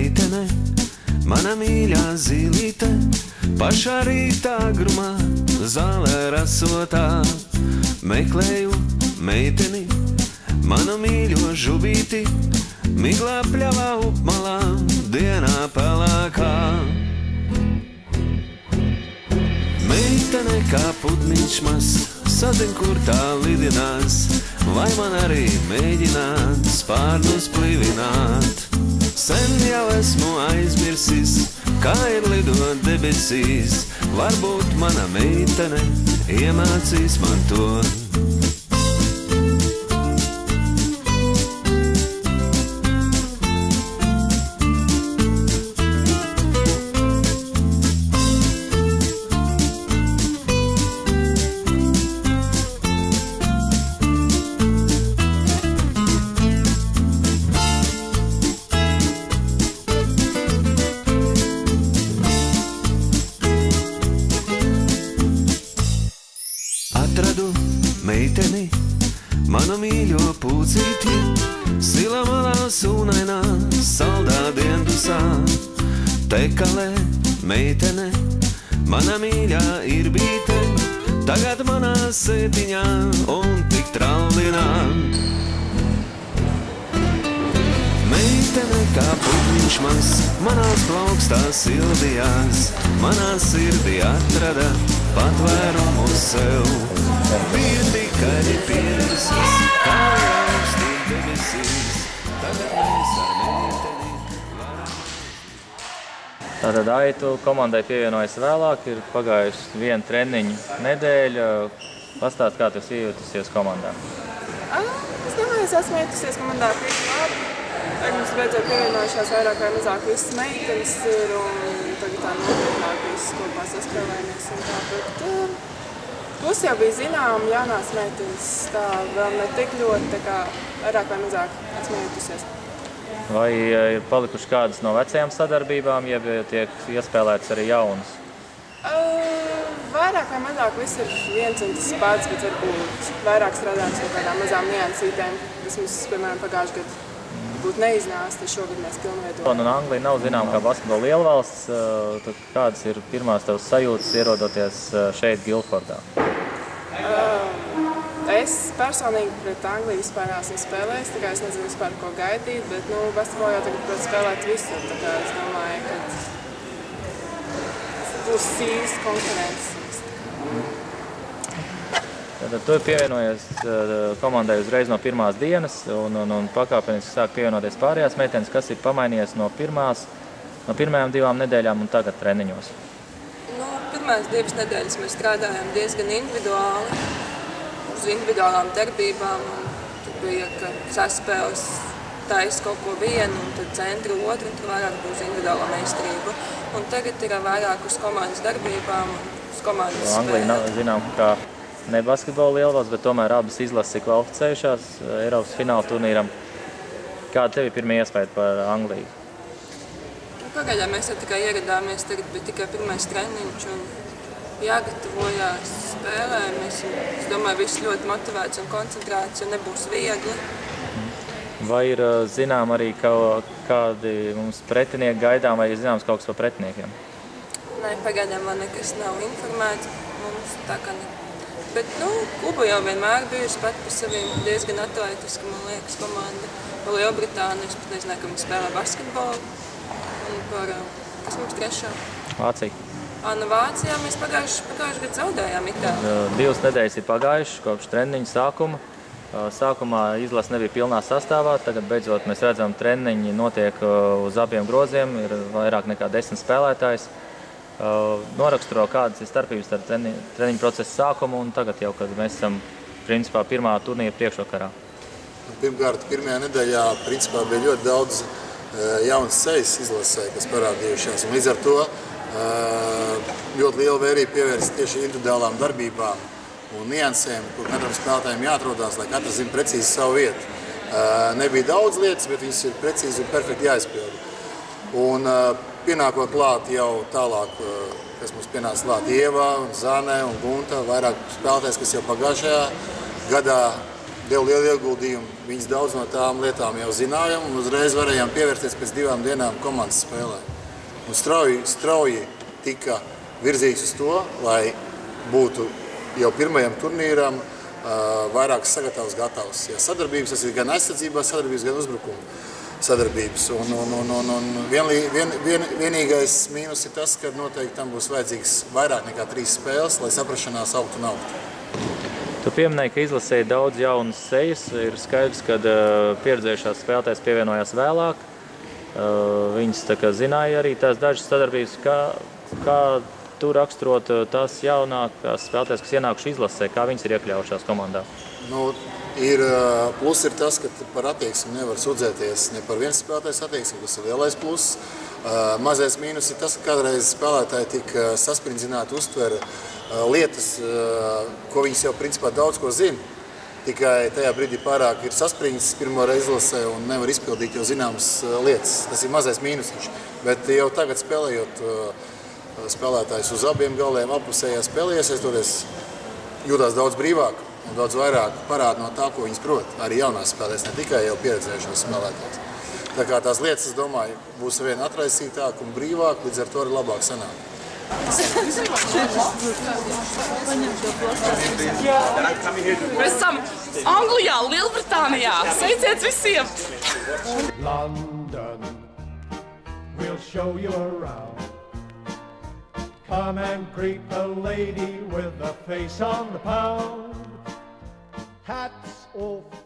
meitene, mana mīļā zīlīte, pašā rītā grumā, zālē rasotā. Meklēju meiteni, manu mīļo žubīti, miglā pļavā upmalā, dienā pelēkā. Meitene kā putniņš mas, sazin, kur tā lidinās, vai man arī mēģināt spārnus plivināt. Sen jau esmu aizmirsis, kā ir lidot debesīs, varbūt mana meitene iemācīs man to. Atradu meiteni, manu mīļo pūcīti, sila malā sūnainā, saldā diendusā. Tekalē meitene, mana mīļā ir bīte, tagad manā sētiņā un tik traldinā. Meitene kā putniņš mans, manās plaukstās sildījās, manā sirdī atrada patvērumu sev. Bija tikai pieredzes, kā augsti debesīs, tagad mēs ar meiteni varam. Tātad Aitu komandai pievienojas vēlāk, ir pagājusi viena treniņu nedēļa. Pastāst, kā tu jūtusies komandā? Es domāju, es esmu ietusies komandā ļoti labi. Tagad mums beidzot pievienojušās vairāk vai mazāk visas meitenes ir, un tagad tā nopietnāk visas kopā saspēlējamies un tā, bet plus jau bija zinām, jaunās meitenes, tā vēl ne tik ļoti, tā kā vairāk vai mazāk esmu ietusies. Vai ir palikuši kādas no vecajām sadarbībām, ja tiek iespēlētas arī jaunas? Vairāk vai mazāk viss ir viens un tas pats, bet varbūt vairāk strādājums no kādām mazām niansītēm, kas mums, piemēram, pagājuši gadu būtu neiznāca, tad šogad mēs pilnveidojam. Un Anglija nav zinām kā basketbola lielvalsts, tad kādas ir pirmās tavas sajūtas ierodoties šeit Gilfordā? Es personīgi pret Angliju vispār esmu spēlējis, tā kā es nezinu vispār, ko gaidīt, bet, basketbolā jau tagad prot spēlēt visur, tā kā es domāju, ka būs sīvas konkurences. Tad tu pievienojies komandai uzreiz no pirmās dienas un pakāpeniski sāk pievienoties pārējās meitenes, kas ir pamainījies no pirmajām 2 nedēļām un tagad treniņos? Pirmās 2 nedēļas mēs strādājām diezgan individuāli, uz individuālām darbībām. Tur bija, ka saspēles taisa kaut ko vienu, un tad centra otru, un tur vairāk būs individuāla meistarība. Un tagad ir vairāk uz komandas darbībām un uz komandas spēlē. Anglija nav zinām, kā ne basketbola lielvalsts, bet tomēr abas izlases ir kvalificējušās Eiropas fināla turnīram. Kāda tev ir pirmie iespēja par Angliju? Pagaidām mēs jau tikai ieradāmies, tagad bija tikai pirmais treniņš un jāgatavojās spēlēm. Es domāju, viss ļoti motivēts un koncentrēts, jo nebūs viegli. Vai ir zinām arī kādi mums pretinieki gaidām, vai ir zināms kaut kas par pretiniekiem? Nē, pagaidām vēl nekas nav informēts mums, tā kā ne. Bet, kluba jau vienmēr bijusi pat par saviem diezgan atletiska, man liekas, komanda. Par Lielbritāniju, es pat nezināju, ka viņi spēlē basketbolu. Un par, kas mums trešā? Vācija. Vācijā mēs pagājuši gadu zaudējām Itālijā. 2 nedēļas ir pagājušas kopš treniņa sākuma. Sākumā izlase nebija pilnā sastāvā, tagad beidzot mēs redzam, treniņi notiek uz abiem groziem, ir vairāk nekā 10 spēlētājs. Noraksturo, kādas ir starpības ar treniņu procesa sākumu un tagad jau, kad mēs esam principā pirmā turnīra priekšvakarā. Pirmkārt, pirmajā nedēļā principā bija ļoti daudz jaunas sejas izlasē, kas parādījušās. Un līdz ar to ļoti liela vērība pievērst tieši individuālām darbībām un niansēm, kur katram spēlētājiem jāatrodās, lai katrs zina precīzi savu vietu. Nebija daudz lietas, bet viņas ir precīzi un perfekti jāizpilda. Un pienākot klāt jau tālāk, kas mums pienāca klāt Ieva, Zane un Gunta, vairāk spēlētājs, kas jau pagājušajā gadā deva lielu ieguldījumu. Viņas daudz no tām lietām jau zinājām un uzreiz varējām pievērsties pēc 2 dienām komandas spēlē. Un strauji tika virzīts uz to, lai būtu jau pirmajam turnīram vairākas sagatavas gatavas. Ja sadarbības, tas ir gan aizsardzībā sadarbības, gan uzbrukuma sadarbības. Un vienīgais mīnus ir tas, ka noteikti tam būs vajadzīgs vairāk nekā 3 spēles, lai saprašanās augtu un augtu. Tu pieminēji, ka izlasēji daudz jaunas sejas. Ir skaidrs, ka pieredzējušās spēlētājs pievienojās vēlāk. Viņas tā kā zināja arī tās dažas sadarbības. Kā tu raksturot tās jaunākās spēlētājas, kas ienākuši izlasē, kā viņas ir iekļaujušās komandā? Plus ir tas, ka par attieksmi nevar sūdzēties ne par viens spēlētājs attieksmi, tas ir lielais pluss. Mazais mīnus ir tas, ka kādreiz spēlētāji tik sasprindzināti uztver lietas, ko viņas jau principā daudz ko zina. Tikai tajā brīdī pārāk ir saspringts pirmo reizi izlasē un nevar izpildīt jau zināmas lietas. Tas ir mazais mīnusiņš. Bet jau tagad spēlējot spēlētājus uz abiem galiem, apusējā spēlē iesaistīties, jūtās daudz brīvāk un daudz vairāk parāda no tā, ko viņas prot. Arī jaunās spēlēs, ne tikai jau pieredzējušās spēlētājs. Tā kā tās lietas, es domāju, būs vien atraisītāk un brīvāk, līdz ar to arī labāk sanāk. Mēs esam Anglijā, Lielbritānijā. Sveiciens visiem! London, we'll show you around. Come and greet the lady with the face on the pound. Hats off.